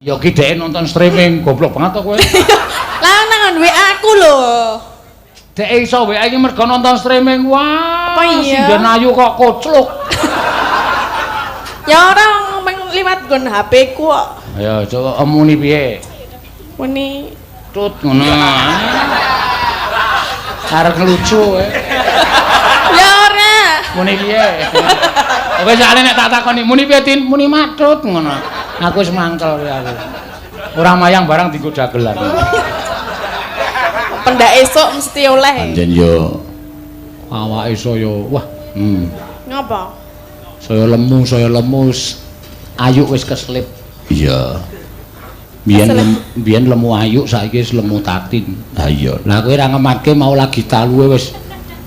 Ya ki dhek nonton streaming, goblok banget to kowe. Lah nang WA aku lho. Dhek iso WA iki mergo nonton streaming. Wah, apa iya? Sinden ayu kok kocluk. Ya ora liwat nggon HP ku kok. Ya coba muni piye? Muni Tut ngono. Arep ngelucu ya ora. Muni piye? Oke sakjane nek tak takoni muni piye Tin? Muni matut ngono. Aku wis mangkel ya aku. Ora mayang barang dienggo dagelan. Pendak esuk mesti oleh. Anjen yo awake saya wah. Ngapa? Saya lemu ayu wis keslip. Iya. Biyen lemu ayu saiki wis lemu tatin. Ha iya. Lah kowe ora ngemake mau lagi taluwe wis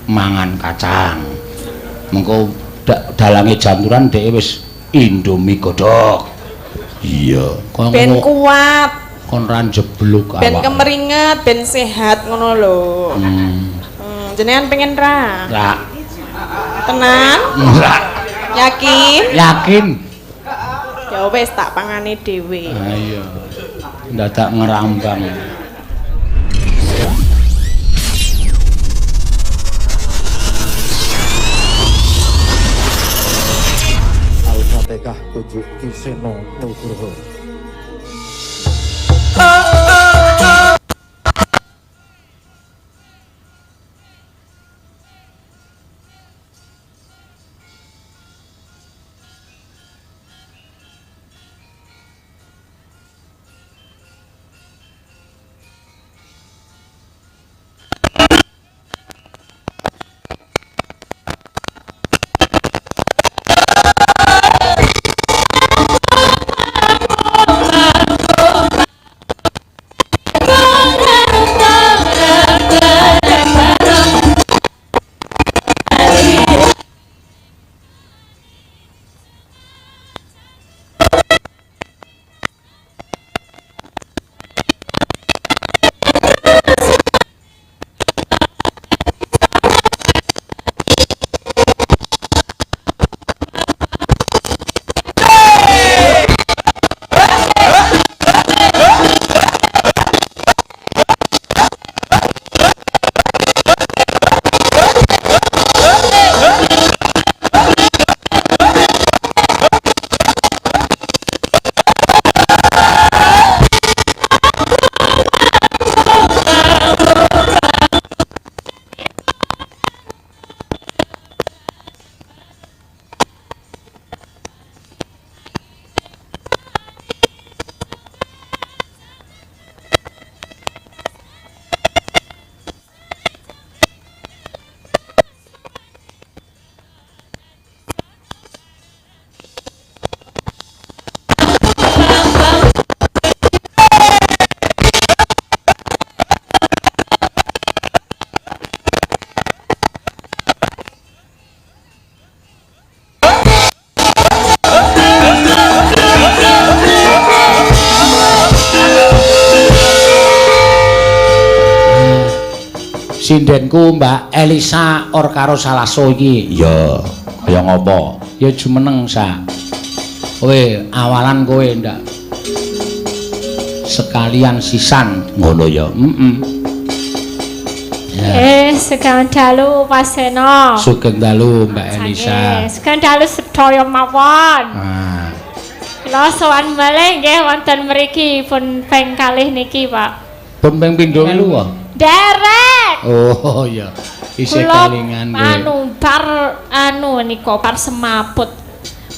mangan kacang. Mengko dalange janturan dhek wis Indomie godhog. Iya, ben kuat. Kon ra jeblok awak. Ben kemeringet, ben sehat ngono lho. Jenengan pengen ra? Ra. Tenan? Ra. Yakin? Yakin. Ya wis tak pangane dhewe. Ha iya. Ndadak ngerambang. Tekah tujuh Kiseno Nugroho. Sindenku Mbak Elisa or karo Salaso iki. Ya, kaya ngopo? Ya jumeneng sa. Kowe awalan kowe ndak sekalian sisan ngono ya. Sugeng dalu Paseno. Sugeng dalu Mbak Elisa. Sugeng dalu sedaya mawon. Ah. Kula sowan malih nggih wonten mriki pun ping kalih niki, Pak. Pun ping pindho lu wae. Derek. Oh iya. Isih kalingan kowe. Bar nika par semaput.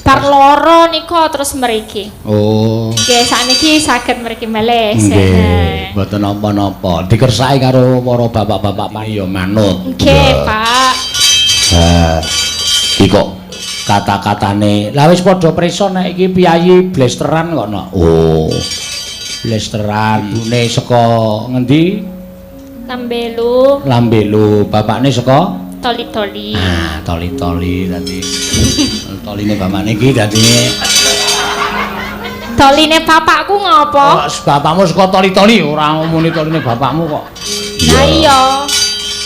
Bar loro nika terus mriki. Oh. Nggih sakniki saged mriki malih. Nggih, mboten napa-napa. Dikersaki karo para bapak-bapak payo manut. Nggih, Pak. Iki kok kata-katane. Lah wis padha prisa nek iki piyayi blesteran kok no. Oh. Blesteran. Ibune saka ngendi? Lambelu. Bapakne saka Toli-toli. Ah, toli-toli dadi. Toline bapakne iki dadi Toline bapakku ngopo? Bapakmu saka toli-toli ora ngomongin toline bapakmu kok. Lah iya.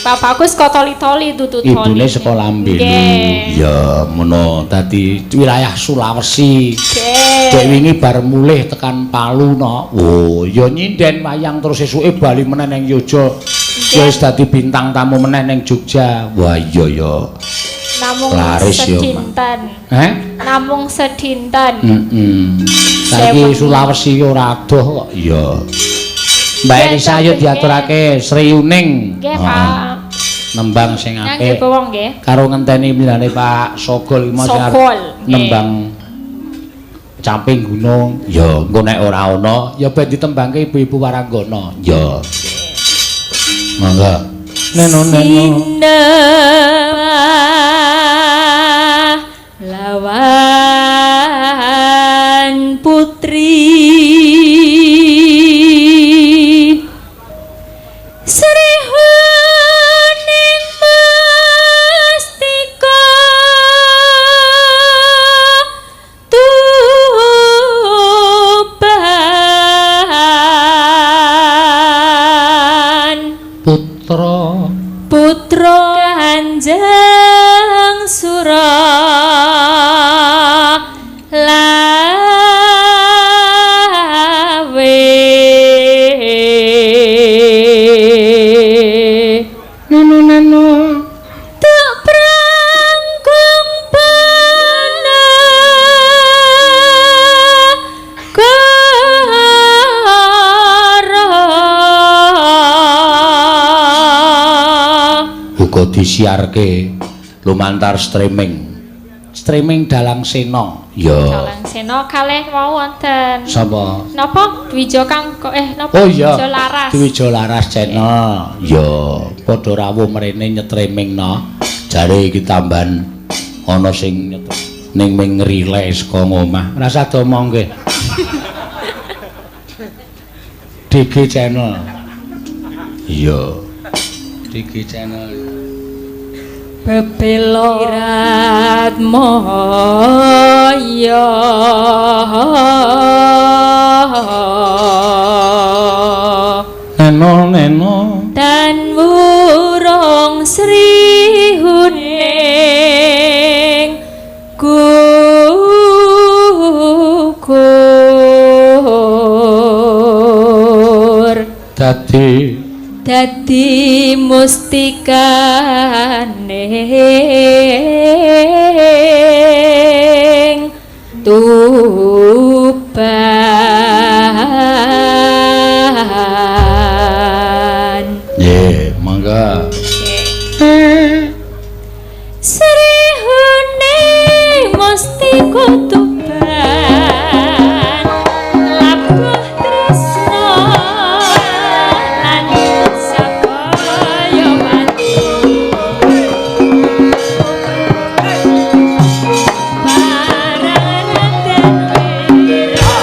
Bapakku saka Toli-Toli dudu Toli. Ibune saka Lambenu. Nggih. Ya, ngono. Dadi wilayah Sulawesi. Nggih. Dek wingi bar mulih tekan Palu no. Oh, ya nyinden wayang terus esuke bali meneh ning Yojo. Ya wis dadi bintang tamu meneh ning Jogja. Wah, iya ya. Namung Laris ya, sedinten. Namung sedinten. Saiki Sulawesi ora adoh kok. Iya. Mbak Elisa ayo diaturake Sri Uning. Nggih, Pak. Nembang sing Nggih, apik. Bapak nggih. Karo ngenteni milane Pak Sogol iki mau nembang Camping Gunung. Ya, engko nek ora ana ya ben ditembangke ibu-ibu Waranggana. Ya. Monggo. Neno. Lawan putri Srihuning Mustika Tuban putra Kanjeng Suralawe nanu tak prangkung uga disiarke lumantar streaming Dalang Sena. Ya. Dalang Sena kalih wau wonten. Sapa? Napa Dwija Kang napa Oh iya. Dwija Laras. Dwija Laras channel. Ya, padha rawuh mrene nyetrimingno. Jare iki tambahan ana sing ning ming ngrile saka ngomah. Rasa domong nggih. DG channel. Iya. DG channel. Bebelorat moyo neno dan wurung Srihuning gugur dadi mustikaning Tuban. Nggih, mangga. Srihuning mustika Tuban labuh tresna lan sabaya mati paranetan wira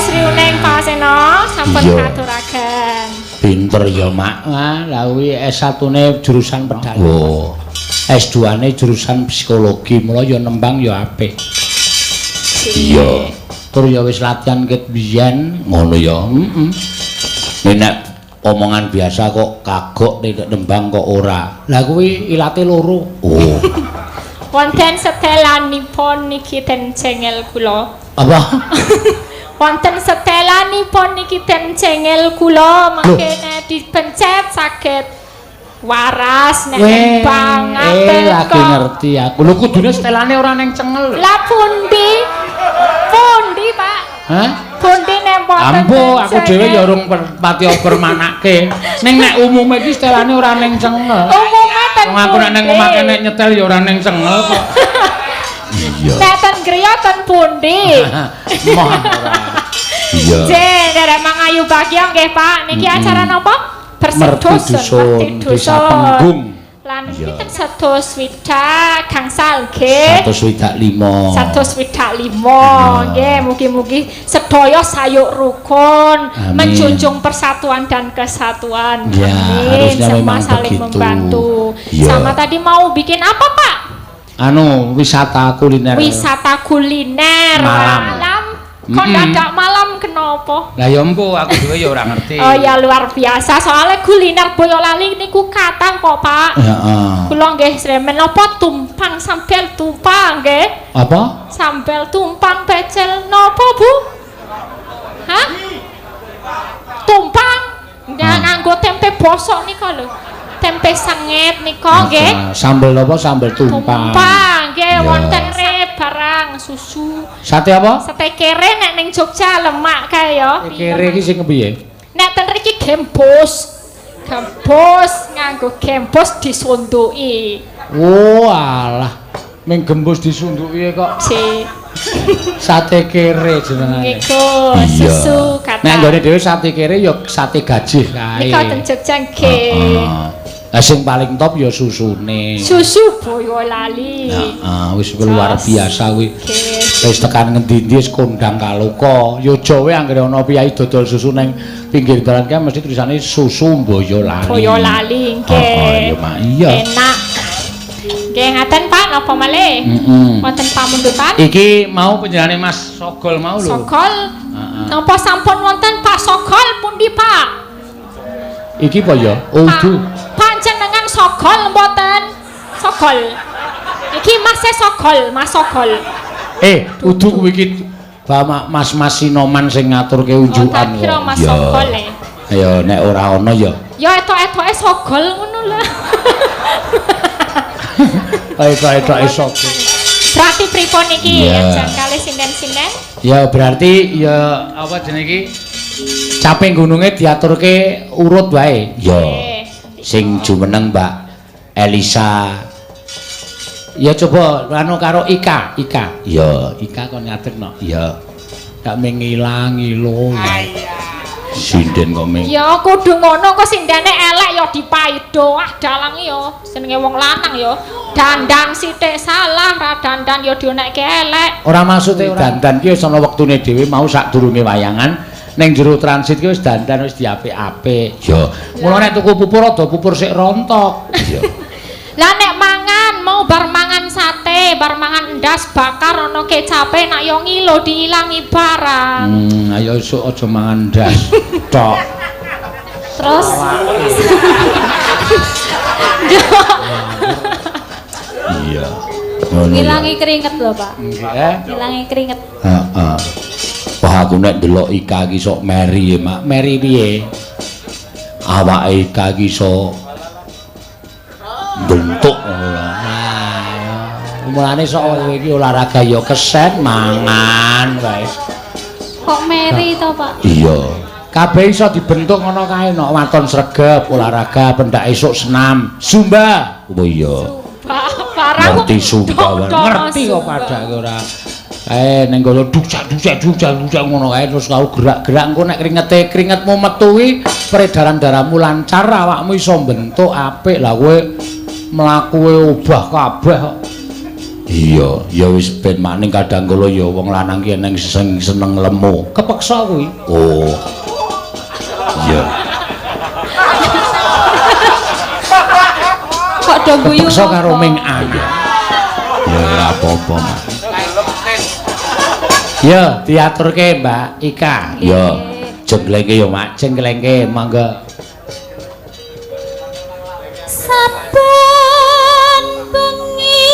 sriuning Pak Seno sampun katuraken. Pinter ya, Mak. Lah kuwi S1-ne jurusan pedagang. Oh. S2-ne jurusan psikologi, mula ya nembang ya apik. Iya. Tur ya wis latihan ket biyen ngono ya. Nek omongan biasa kok kagok nek nembang kok ora. Lah kuwi ilate loro. Oh. Wonten setelanipun niki ten cengel kula. Apa? Wonten setelanipun niki ten cengel kula mangke nek dipencet saged waras nek nembang lagi ngerti aku. Lho kudune setelane ora ning cengel. Lah pundi? Pundi, Pak? Hah? Pundi nek mboten. Ambo aku dhewe ya urung pati oper manake. Ning nek umume iki setelane ora ning cengel. Umume ten. Wong aku nek nang omah nek nyetel ya ora ning cengel kok. Iya. Nek ten griya ten pundi? Moh ora. Iya. Jeng, derek mangayu bagya nggih, Pak. Niki acara napa? Bersedusun, Desa Penggung. Lan pinten 165 gangsal nggih. 165. 165 nggih, mugi-mugi sedaya sayuk rukun, menjunjung persatuan dan kesatuan. Ya, amin. Semua saling begitu. membantu. Ya. Sama tadi mau bikin apa, Pak? Anu, wisata kuliner. Wisata kuliner malam. Kok dadak malam kenapa? Lah ya empu aku dhewe ya ora ngerti. Oh ya luar biasa, soalnya kuliner Boyolali niku kathah kok, Pak. Heeh. Kula nggih sremen napa tumpang sambel tumpang nggih. Apa? Sambel tumpang pecel napa, Bu? Hah? Tumpang nganggo tempe bosok nika lho. Tempe sanget nika nggih. Sambel apa? Sambel tumpang. Tumpang nggih wonten barang susu. Sate apa? Sate kere nek ning Jogja lemak kae ya. Kere iki sing kepiye? Nek ten mriki gembus. Gembus nganggo gembus disunduki. Oh alah. Ming gembus disunduki kok. Si. Sate kere jenengane. Iku susu kata. Nek nggone dhewe sate kere ya sate gajih kae. Nika ten Jogja nggih. Lah sing paling top ya susune. Susu Boyolali. Heeh, wis luar biasa kuwi. Nggih. Wis tekan ngendi-endi wis kondang kaloka. Ya Jawa anggere ana piyai dodol susu ning pinggir dalan ki mesti tulisane susu Boyolali. Boyolali nggih. Iya, Mak. Iya. Enak. Nggih ngaten Pak, napa malih? Wonten pamundutan? Iki mau penjenengane Mas Sogol mau lho. Sogol. Napa sampun wonten Pak Sogol pundi, Pak? Iki apa ya? Udu. Panjenengan Sogol mboten? Sogol. Iki Mas Sogol, Mas Sogol. Udu kuwi iki Mas Sinoman sing ngaturke unjukan kok. Tak kira Mas Sogol e. Ya nek ora ana ya. Ya etok-etoke Sogol ngono lho. Etok-etoke Sogol. Berarti pripun iki? Jan kalih sinden-sinden? Ya berarti ya apa jenenge iki? Caping gununge diaturke urut wae. Ya. Sing jumeneng Mbak Elisa. Ya coba anu karo Ika. Ya, Ika kon ngadegno. Ya. Gak mengilangi lho. Sinden kok ming. Ya kudu ngono kok sindene elek ya dipaido. Ah dalange ya senenge wong lanang ya. Dandan sithik salah, ra dandan ya dionekke elek. Ora maksude dandan ki wis ana wektune dhewe mau sadurunge wayangan. Ning jero transit ki wis dandan wis diapik-apik. Ya. Mula nek tuku pupur ada pupur sik rontok. Iya. Lah nek mangan mau bar mangan sate, bar mangan endas bakar ana kecape nak yo ngilo diilangi barang. Ayo esuk aja mangan endas. Tok. Terus Iya. ngilangi keringet lho, Pak. Nggih. Ngilangi keringet. Heeh. Wah aku nek delok Ika iki sok meri ya, Mak. Meri piye? Awake Ika iki sok bentuk ngono. Mulane sok kowe iki olahraga ya kesen mangan wae. Kok meri to, Pak? Iya. Kabeh iso dibentuk ngono kae nek waton sregep olahraga pendak esuk senam zumba. Oh iya. Barang ngerti zumba ngerti kok padake ora. Ning ngono dujak ngono kae terus kau gerak-gerak engko nek keringetmu metu kuwi peredaran darahmu lancar awakmu iso bentuk apik lah kowe mlaku obah kabeh kok. Iya, ya wis ben maning kadang kala ya wong lanang ki eneng sing seneng lemu. Kepeksa kuwi. Oh. Iya. Kok do guyu. Kepeksa karo Ming Ayu. Ya ora apa-apa, Mas. Ya, diaturke Mbak Ika. Ya, jenglengke ya, Mak. Jenglengke mangga. Saben bengi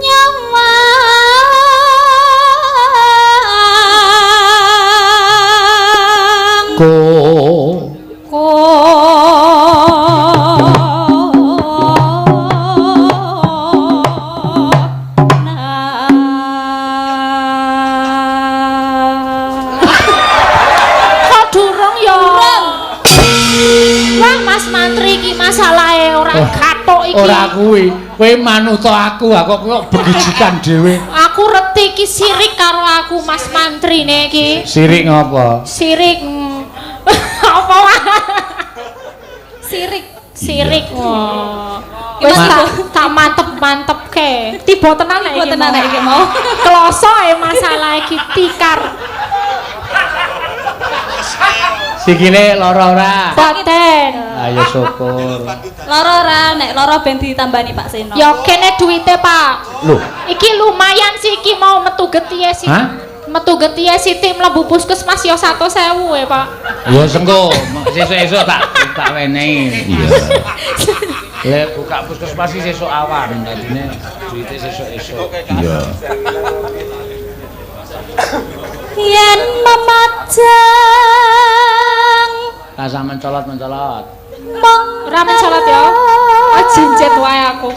nyawa ora kuwi, kowe manuta aku kok begijikan dhewe. Aku reti iki sirik karo aku Mas Mantrine iki. Sirik ngopo? Sirik apa wae? Sirik. Oh. Wis tak mantep-mantepke. Tiba tenan nek iki mau. Kloso masalah iki tikar. Sikile lara ora? Boten. Ayo syukur. Lara ora, nek lara ben ditambani Pak Seno. Ya kene duwite, Pak. Lho, iki lumayan sih iki mau metu getihe sih. Metu getihe Siti mlebu puskesmas ya 100.000 Pak. Ya sengko, sesuk-esuk tak wenehi. Iya. Lek buka puskesmas iki sesuk awan, dadine duwite sesuk-esuk. Iya. Yen memajang Rasa mencolot. Ora mencolot ya. Jincit wae aku.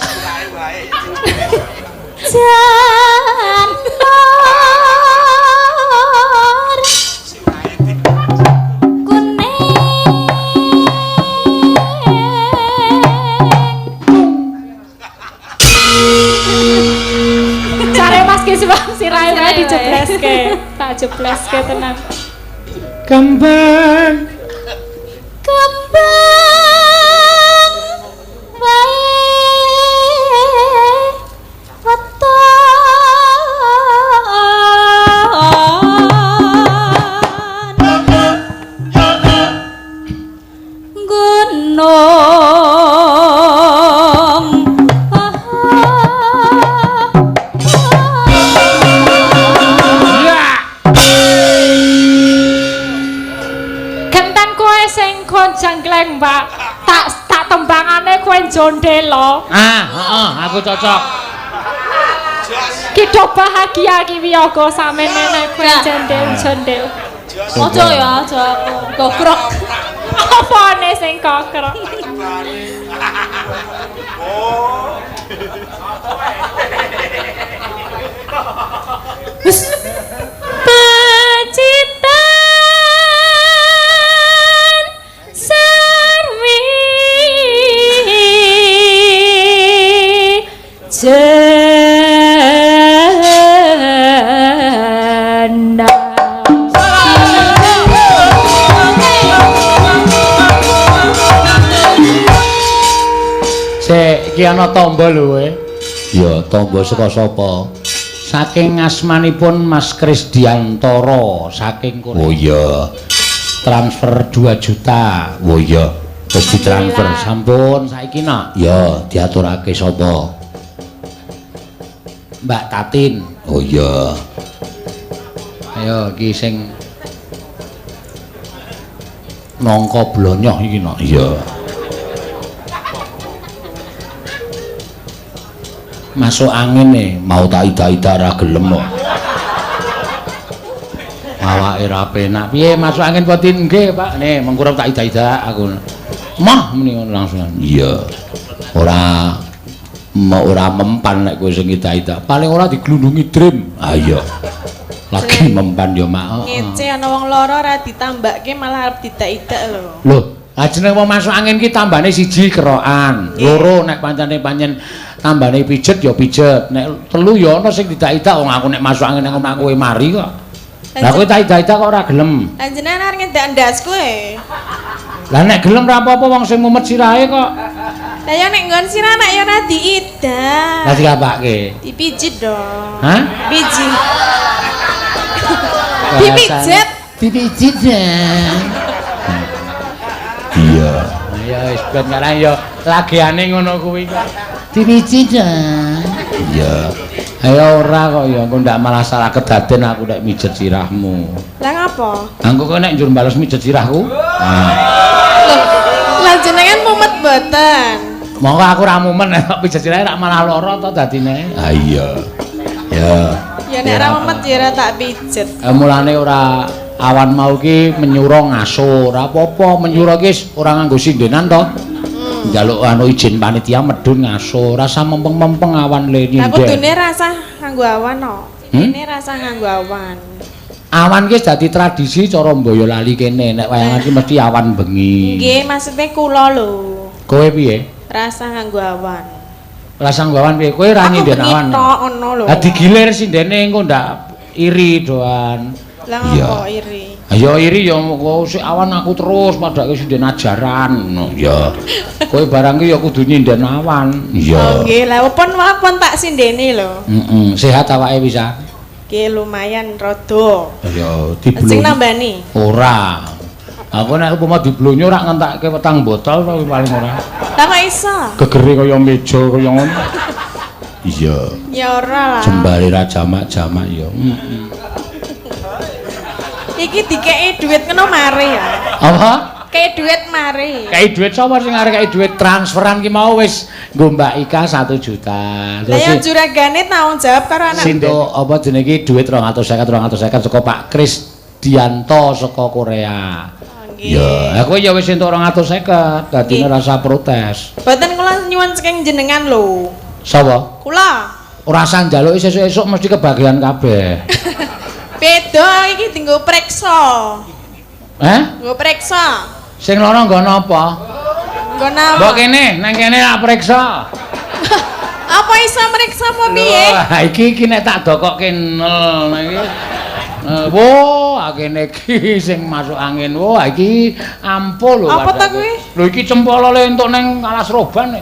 Jan sirahe wae dijebleske. Tak jebleske tenan. Kembang wae weton gunung jangkleng Mbak, tak tembangane kowe jondelo. Heeh, aku cocok. Ki do bahagia ki wiyaga sampeyan nek kowe jondel. Ojo ya, aja gogrok. Apane sing gogrok? Wis janda Sik iki ana tamba lho kowe. Ya, tamba saka sapa? Saking asmanipun Mas Krisdiantoro saking kono. Oh iya. Transfer 2 juta. Oh iya. Wis ditransfer sampun saiki nak. Ya, diaturake sapa? Mbak Tatin. Oh iya. Ayo iki sing nangka blonyoh iki nak. Iya. Masuk angin nih, mau tak ida-ida ra gelem kok. Awake ra penak. Piye masuk angin Potin? Nggih, Pak. Nih, mengko tak ida-ida aku. Mah muni langsung. Iya. Ora mempan nek kowe sing ida-ida. Paling ora diglundungi Dream. Ah iya. Lagi mempan yo, Mak. Ngece ana wong lara ora ditambake malah arep didak-idak lho. Lho, jeneng wong masuk angin ki tambane 1 kerokan. Loro nek pancen tambane pijet ya pijet. Nek 3 ya ana sing didak-idak wong aku nek masuk angin nang omahku kowe mari kok. Lah kowe tak idak-idak kok ora gelem. Panjenengan arep ngedak ndas kowe. Lah nek gelem ra apa-apa wong sing mumet sirahe kok. Lah ya nek nggon sira nek ya ora diidah. Lah dikapake. Dipijit dong. Hah? Pijit. Dipijit. Dipijit ya. Iya. Ya wis ben karang ya lagiane ngono kuwi kok. Dipijit ya. Iya. Ayo ora kok ya, engko ndak malah salah kedaden aku nek mijet sirahmu. Lah ngapa? Engko kok nek njur bales mijet sirahku. Nah. Lah jenengan mumet mboten. Monggo aku ra mumen nek pijet sirahe rak malah lara to dadine. Ha iya. Ya. Ya nek ra mumet ya ora tak pijet. Mulane ora awan mau ki menyura ngasur. Apa-apa menyura ki ora nganggo sindenan to. Njaluk anu izin panitia medhun ngasur. Rasa mempeng-mempeng awan le Lah nyindek. kudune rasa nganggo awan no. Ini rasa nganggo awan. Awan ki dadi tradisi cara Boyolali kene nek wayangan ki mesti awan bengi. Nggih, maksudnya kula lho. Kowe piye? Rasa nganggo awan. Rasa nganggo awan piye? Kowe ra nyinden awan. Aku tok ngono lho. Lah digilir sindene engko ndak iri doan. Lah ngopo iri? Ayo iri ya kok sik awan aku terus padake sinden ajaran ngono ya. Kowe barang ki ya kudu nyinden awan. Iya. Oh nggih, lah pun tak sindene lho. Heeh, sehat awake bisa. Nggih lumayan rada. Ya Sing diblonyo. nambani. Ora. Aku nek upama diblonyo rak ngentekke petang botol to paling ora. Lah kok iso? Gegere kaya meja kaya ngono. Iya. Ya ora lah. Jembare ra jamak-jamak ya. Heeh. Iki dikeki duit ngono mari ya. Apa? Kei duit mari. Kei duit sapa sing arek kei duit transferan ki mau wis nggo Mbak Ika 1 juta. Lah ya juragane tanggung jawab karo anak. Sinto apa jenenge iki duit 250 saka Pak Krisdianto saka Korea. Ya, aku ya wis entuk 250, dadine rasa protes. Mboten kula nyuwun saking jenengan lho. Sapa? Kula. Ora usah njaluk sesuk-esuk mesti kebagian kabeh. Beda iki dienggo preksa. Nggo preksa. Sing lara nggon apa? Nggon apa? Mbok kene, nang kene tak preksa. Apa iso mreksa apa piye? Wah, iki nek tak dokokke nol nang iki. Wah, kene iki sing masuk angin. Wah, iki ampul lho. Apa ta kuwi? Lho iki cempolole entuk ning Alas Roban.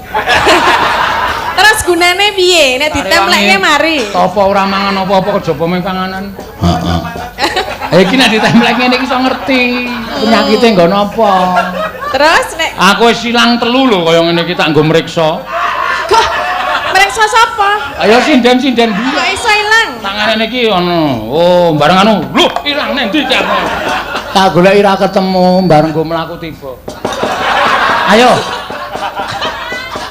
Terus gunane piye? Nek ditemplekke mari. Apa ora mangan apa-apa kejaba mung panganan? Heeh. Iki nek ditemplekke ngene iki iso ngerti penyakite nggon apa. Terus nek Aku wis ilang 3 lho kaya ngene iki tak nggo mriksa. kok mreksa sapa? Ayo sinden-sinden biye. Kok iso ilang? Tangane iki ono. Oh, bareng anu. Lho, ilang nang ndi cak? Tak goleki ra ketemu bareng go mlaku tiba. Ayo.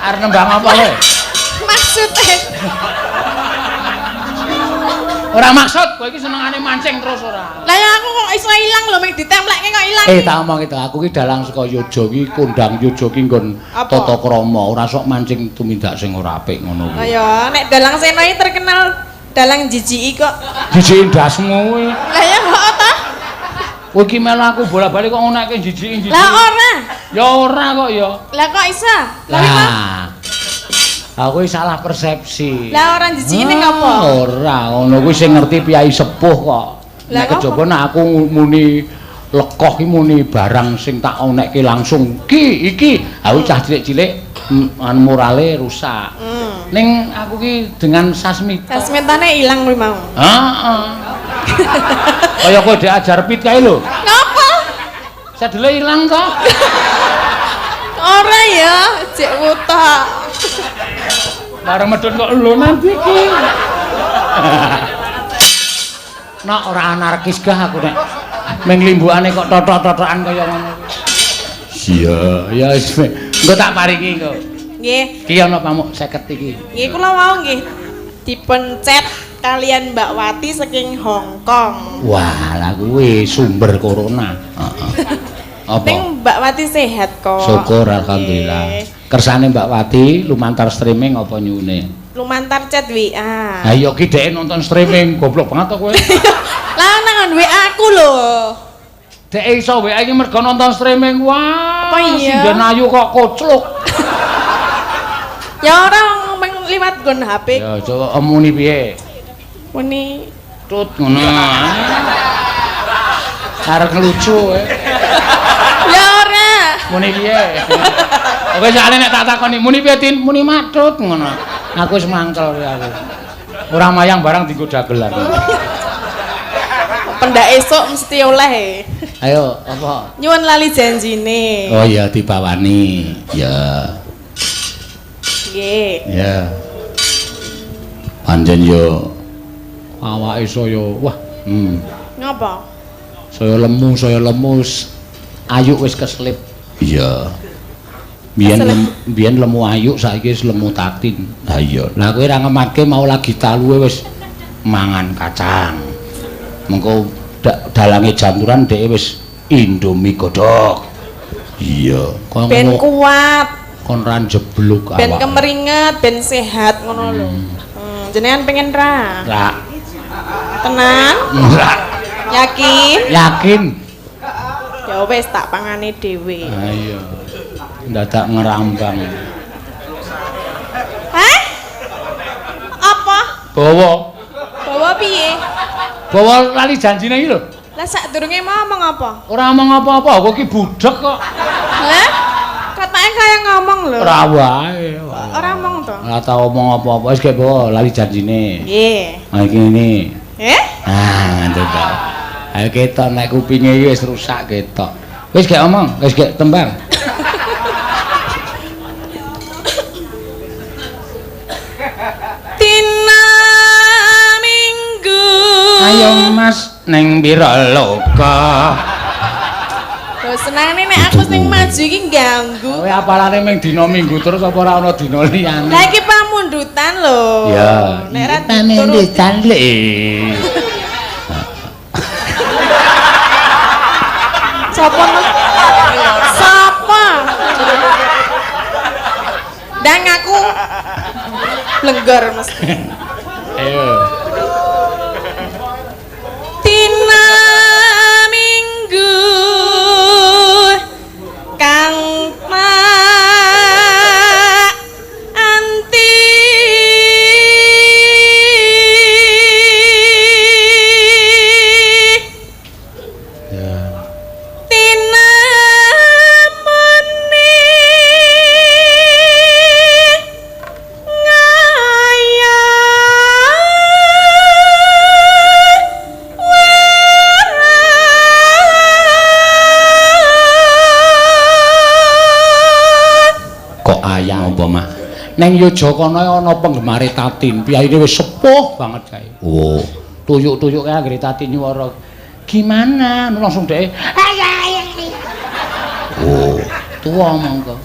Arep nembang apa kowe? Maksudnya Ora maksud, kowe iki senengane mancing terus ora. lah ya aku kok iso ilang lho mek ditemplekke kok ilang. Tak omong itu, aku ki dalang saka Yojo ki kondang Yojo ki nggon Apa? tata krama, ora sok mancing tumindak sing ora apik ngono Lah kuwi. ya nek dalang Seno iki terkenal dalang jijiki kok. Jijiki ndasmu kuwi. Lah ya kok ta? Kowe ki melu aku bola-balik kok ngonoke jijiki. Lah ora. Ya ora kok ya. Lah kok iso? Lah. Aku salah persepsi. Lah orang jijiki ning apa? Ora, ngono kuwi sing ngerti piyai sepuh kok. Lah Nek kejaba nek aku muni lekoh ki muni barang sing tak onekke langsung. Iki aku cah cilik-cilik morale rusak. Ning aku ki dengan sasmita. Sasmitane ilang kuwi mau. Heeh. Kaya kowe diajar pit kae lho. Ngapa? Sadele ilang kok. Ora ya, cek wutak. Bareng medhun kok lho nanti ki. Nek ora anarkis gah aku nek ming limbukane kok totok-totokan kaya ngono. Iya, ya wis. Engko tak paringi kok. Nggih. Ki ana pamuk 50 iki. Nggih kula mau nggih dipencet kalian Mbak Wati saking Hong Kong. Wah, lah kuwi sumber corona. Heeh. Apa? Ning Mbak Wati sehat kok. Syukur alhamdulillah. Nggih. Kersane Mbak Wati lumantar streaming apa nyune? Lumantar chat WA. Ha iya ki dhek nonton streaming, goblok banget to kowe. Lah nang WA aku lho. Dek iso WA iki mergo nonton streaming. Wah, Apa iya? sinden ayu kok kocluk. Ya ora ngomong liwat nggon HP. Ya coba muni piye? Muni Tut ngono. Arep ngelucu. ya ora. Muni piye? Oke sakjane nek tak takoni muni piye Tin? Muni matut ngono. Aku wis mangkel aku. Ora mayang barang dienggo dagelan. Pendak esuk mesti oleh. Ayo, apa? Nyuwun lali janjine. Oh iya dibawani. Ya. Nggih. Ya. Panjen yo awake saya wah, Ngapa? saya lemus. Ayu wis keslip. Iya. Biyen lemu ayu saiki wis lemu tatin. Ha iya. Lah kowe ora ngemake mau lagi taluwe wis mangan kacang. Mengko dalange janturan dhek wis Indomie godhog. Iya. Ben kuat. Kon ra jeblok awak. Ben kemeringet, ben sehat ngono lho. Jenengan pengen ra? Ra. Tenan? Ra. Yakin? Yakin. Ya wis tak pangane dhewe. Ha iya. Ndadak ngerambang. Hah? Apa? Bawa piye? Bawa lali janjine iki lho. Lah sadurunge ngomong apa? Ora ngomong apa-apa, kok ki budhek kok. Hah? Katanya kaya ngomong lho. Ora wae. Ora ngomong to. Ora tau ngomong apa-apa, wis gek bawa lali janjine. Nggih. Ha iki ngene. Ah, ngono ta. Ayo ketok nek kupinge iki wis rusak ketok. Wis gek omong, wis gek tembang. Ayo Mas neng pira loka. Lho senengane nek aku sing maju iki ganggu. Kowe apalane ming dina Minggu terus apa ora ana dina liyane? Lah iki pamundutan lho. Ya, nek ra pamundutan le. Sopo? Sapa? Dang aku lenggar mesti. Ayo. Dina Minggu kang anti Ya. Dina muni Ayang apa mah neng Yogyakarta ana penggemare Tatin piyaine wis sepuh banget kae. Oh, tuyuk-tuyuk kae anggere Tatin nyuwara gimana langsung dhek oh tuwa monggo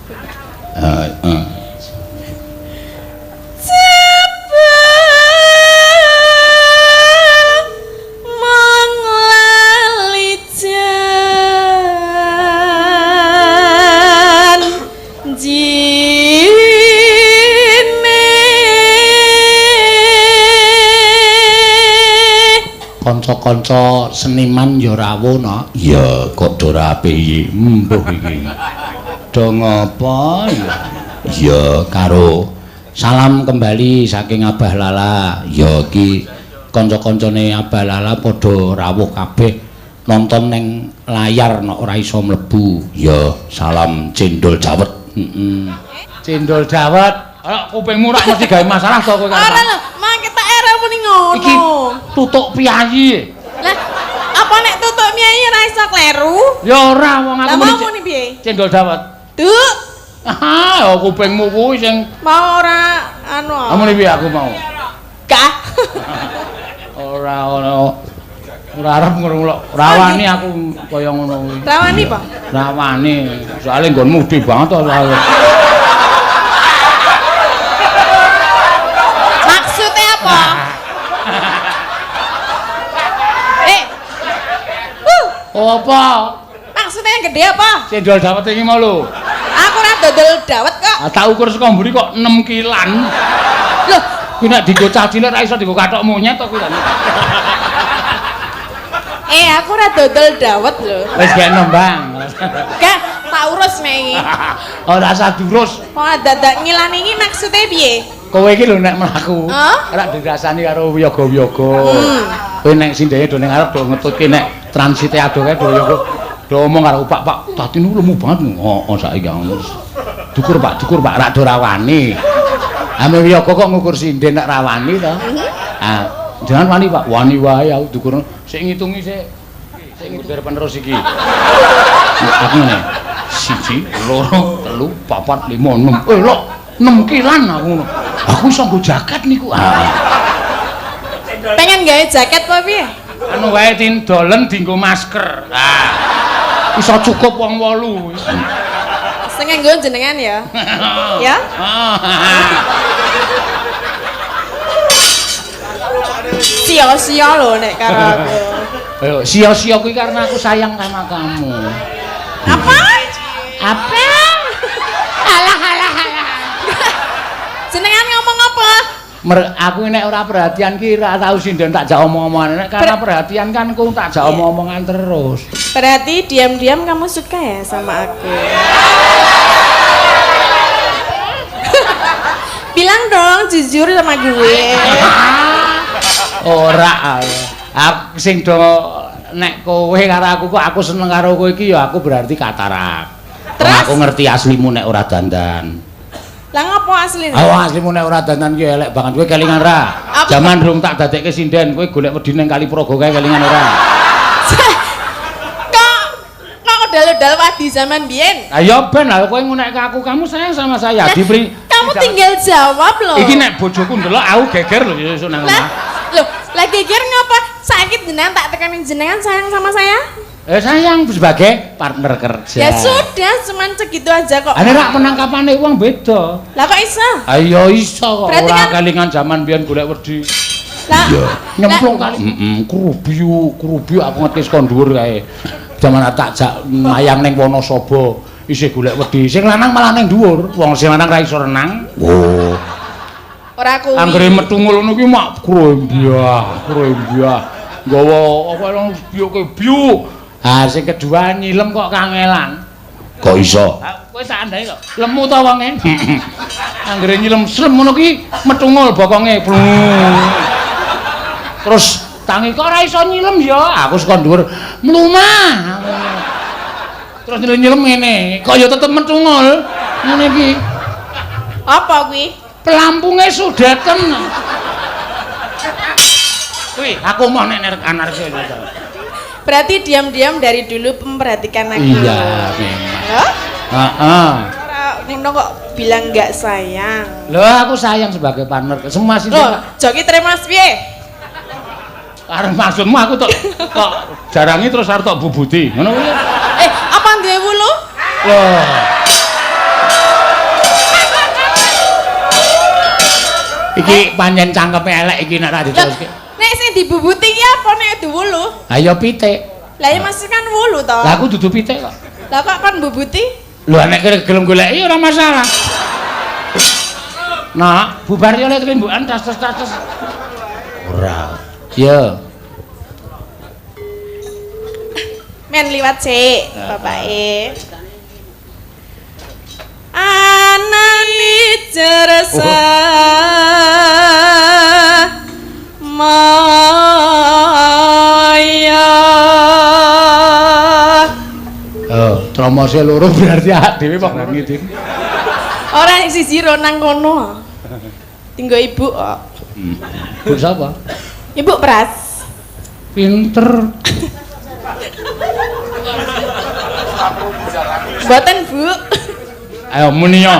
kanca-kanca seniman ya rawuh no. Iya, kok do rapi iki. Mbuh iki. Do ngopo ya? Ya karo salam kembali saking Abah Lala. Ya iki kanca-kancane Abah Lala padha rawuh kabeh nonton ning layar nek ora iso mlebu. Ya salam cendol dawet. Cendol dawet. Ora kupingmu rak mesti gawe masalah to kowe kan. Ora lho, mangke tak era muni ngono. Iki tutuk piyayi. Lah, apa nek tutuk piyayi ora iso kleru? Ya ora wong aku muni piye? Cendol dawet. Duk. Ah, kupingmu kuwi sing mau ora anu. Kamu piye aku mau? Kah. Ora ono. Ora arep ngrungok. Rawani aku kaya ngono kuwi. Rawani apa? Rawani. Soale nggonmu gede banget to soalé. Maksudnya apa? Oh apa? Maksudnya yang gede apa? Cendol dawet iki mau lho. Aku ora dodol dawet kok. Ah tak ukur saka mburi kok 6 kilan. Loh, kuwi nek dienggo cah cilik ora iso dienggo kathok monyet to kuwi. aku ora dodol dawet lho. Wis gek nembang. Gak, tak urus mek iki. Ora usah diurus. Kok dadak ngilani iki maksudnya piye? Kowe iki lho nek mlaku. Ora dirasani karo wiyaga-wiyaga. Kowe nek sindene do ning arep do ngetutke nek transite ado kae do Do omong karo Pak, tadi niku lemu banget. Oh, saiki ngono. Dukur Pak, rak do rawani. Ame wiyaga kok ngukur sinden nek rawani to. Ah, jangan wani Pak, wani wae aku dukur. Sik ngitungi sik. Sik ngudur penerus iki. Aku ngene. 1, 2, 3, 4, 5, 6. Lho, 6 kilan aku ngono. Aku iso nggo jaket niku. Pengen gawe jaket apa piye? Anu wae dolen dienggo masker. Iso cukup wong 8. Sing nganggo jenengan ya. Ya? Sia-sia lho nek karo aku. Ayo, sia-sia kuwi karena aku sayang sama kamu. Apa? Apa? Alah. Jenengan ngomong apa? Aku nek ora perhatian ki ora tau sinden tak jak omong-omongan. Nek karena perhatian kan ku tak jak omong-omongan terus. Berarti diam-diam kamu suka ya sama aku? Bilang dong jujur sama gue. Ora. Aku sing do nek kowe karo aku kok aku seneng karo kowe iki ya aku berarti katarak. Terus aku ngerti aslimu nek ora dandan. Lah ngopo asline? Aslimu nek ora dandan ki elek banget kowe kelingan ra. Jaman durung tak dadekke sinden kowe golek wedi ning Kali Praga kae kelingan ora. Kok udal-udal wadi zaman biyen? Ayo ben lha kowe ngunekke aku kamu sayang sama saya. Kamu tinggal jawab loh. Iki nek bojoku ndelok aku geger lho sesuk nang omah. Loh, lah geger ngapa? Sakit jenengan tak tekanin jenengan sayang sama saya? Sayang sebagai partner kerja. Ya sudah, cuman segitu aja kok. Ane rak penangkapane wong beda. Lah kok iso? Ayo iso kok. Berarti Ora kan- kelingan jaman biyen golek wedi. Lah, Nyemplung kali. Kerubiu aku ngetis kon dhuwur kae. Jaman tak jak mayang ning Wonosaba isih golek wedi. Sing lanang malah ning dhuwur. Wong sing lanang ra iso renang. Oh. ora kuwi. Anggere metu ngono ki mak krembyah. Nggawa apa nang biuk. Sing kedua nyilem kok kangelan. Kok iso? Kowe sak andhae kok. Lemu ta wonge. Anggere nyilem slem ngono ki metungul bokonge. Terus tangi kok ora iso nyilem ya. Aku saka dhuwur mlumah. Terus nyilem ngene, kok ya tetep metungul. Ngene iki. Apa kuwi? Pelampunge sudeten. Kuwi aku mau nek anarki. Berarti diam-diam dari dulu memperhatikan aku. Iya, memang. Heeh. Ora Nino kok bilang enggak sayang. Loh, aku sayang sebagai partner. Semua sih. Loh, joki tremas piye? Karena maksudmu aku kok jarangi terus arep tok bubuti. Ngono kuwi. Apa duwe wulu? Loh. Iki pancen cangkepe elek iki nek ra diteruske. Nek sing dibubuti ki apa nek duwe wulu? Ayo pitik. Lah ya masih kan wulu to. Lah aku dudu pitik kok. Lah kok kan bubuti? Lho nek gelem goleki ora masalah. Nah, bubar yo lek kelimbukan tas. Ora. Yo. Men liwat sik, bapake. Anani jersa maya. Tromose loro berarti awak dhewe kok ngiti. Ora ning siji ro nang kono. Tinggo ibu kok. Bu sapa? Ibu Pras. Pinter. Mboten, Bu. Ayo Munio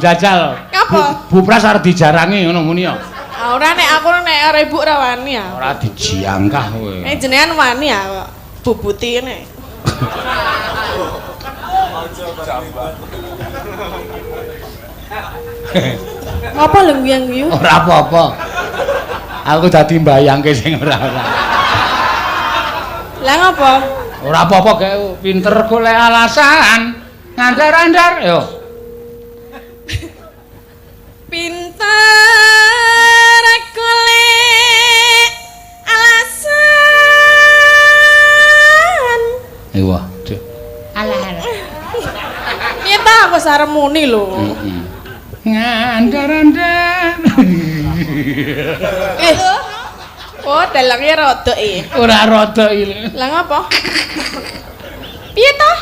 jajal. Apa? Bu Pras arep dijarangi ngono Munio. Ora nek aku nek ora ibu ra wani ya. Ora dijiangkah kowe. Nek jenengan wani ya kok. Bubuti nek. Ngapa lho guyang-guyu? Ora apa-apa. Aku dadi mbayangke sing ora-ora. Lah ngapa? Ora apa-apa gae pinter golek alasan. Ngandar-andar yo. Pinter golek alasan. Wah, Alah. Piye ta aku sarep muni lho. ngandar-andar. Oh, dalangnya rodok Ora rada iki. Lah ngapa? Piye to?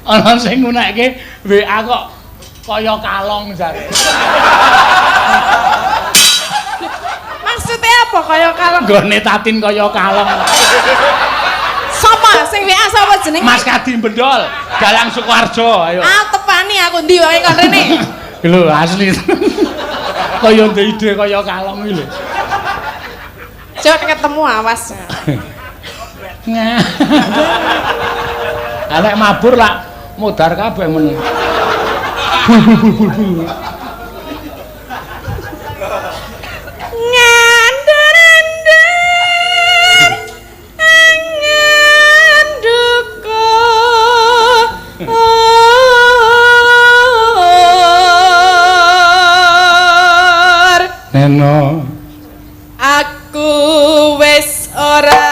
Ana sing ngunekke WA kok kaya kalong jar. Maksudnya apa kaya kalong? Nggone tatin kaya kalong. Sapa sing WA sapa jenenge? Mas Kadi Bendol, Dalang Sukoharjo, ayo. Ah tepani aku ndi wae kon rene. Lho asli. Kaya ndek ide kaya kalong iki lho. Cok ketemu awas. Alek mabur lah mudar kabeh men. Neno aku wis ora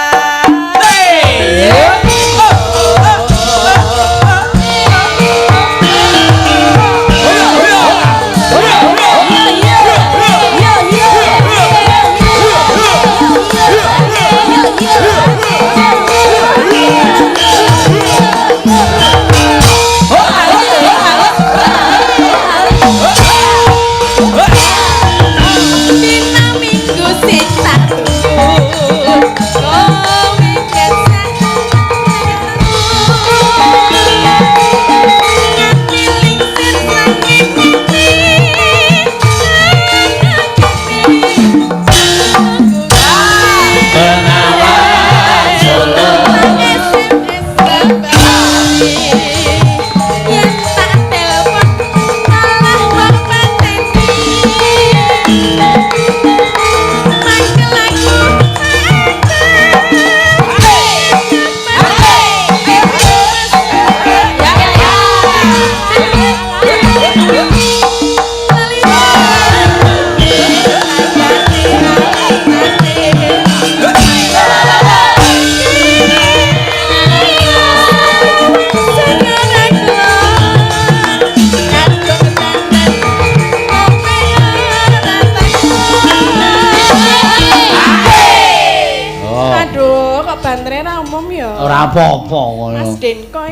ora apa-apa ngono. Mas Denko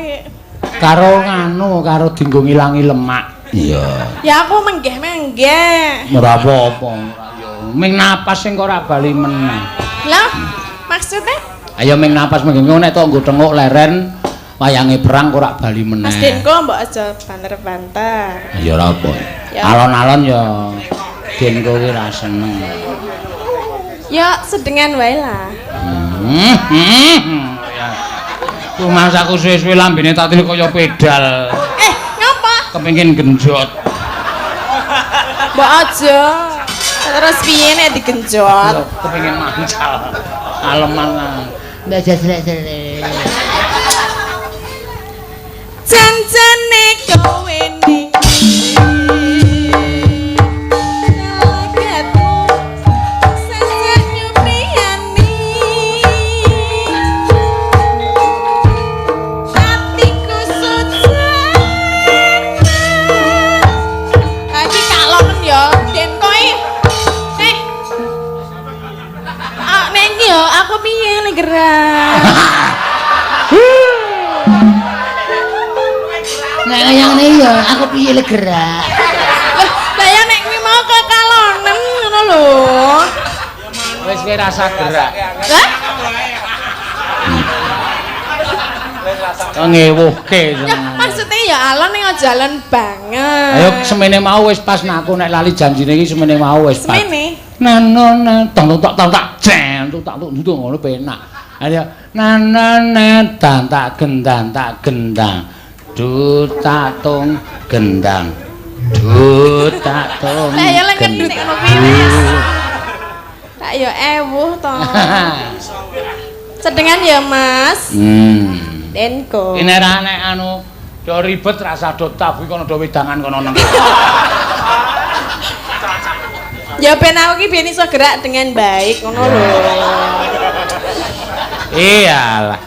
Karo nganu, karo dinggo ngilangi lemak. Iya. Ya aku menggeh-menggeh. Ora apa-apa. Ming napas sing kok ora bali meneh. Lah, maksudnya? Ayo ming napas mengko nek tok nggo tenguk leren wayange perang kok ora bali meneh. Mas Denko mbok aja banter-banter. Ya ora apa. Alon-alon ya Denko ki ra seneng. Ya sedengan wae lah. Masaku suwe-suwe lambene tatil kaya pedal. Ngapa? Kepengin genjot. Mbok aja. Terus piye nek digenjot? Kepengin mancal. Aleman. Mbak jelek-jelek. Janjane kowe ning gerak. Nek ngene ya aku piye le gerak. Lah ya nek kuwi mau kekalonen ngono lho. Wis kowe rasa gerak. Lah? Ngewuhke. Ya maksudnya ya alon ning jalan banget. Ayo semene mau wis pas aku nek lali janjine iki semene mau wis pas. Semene. Nanone tong tak jen tak ngono penak. Ayo nanone tak gendang dutak tung gendang dutak tung. Lah ya lek ngendut ngono kuwi. Tak yo ewuh to. Sedengan ya Mas. Denko. Ini nek anu do ribet rasa do tabu kono do wedangan kono nang. Ya ben aku ki ben iso gerak dengan baik ngono lho. Iyalah.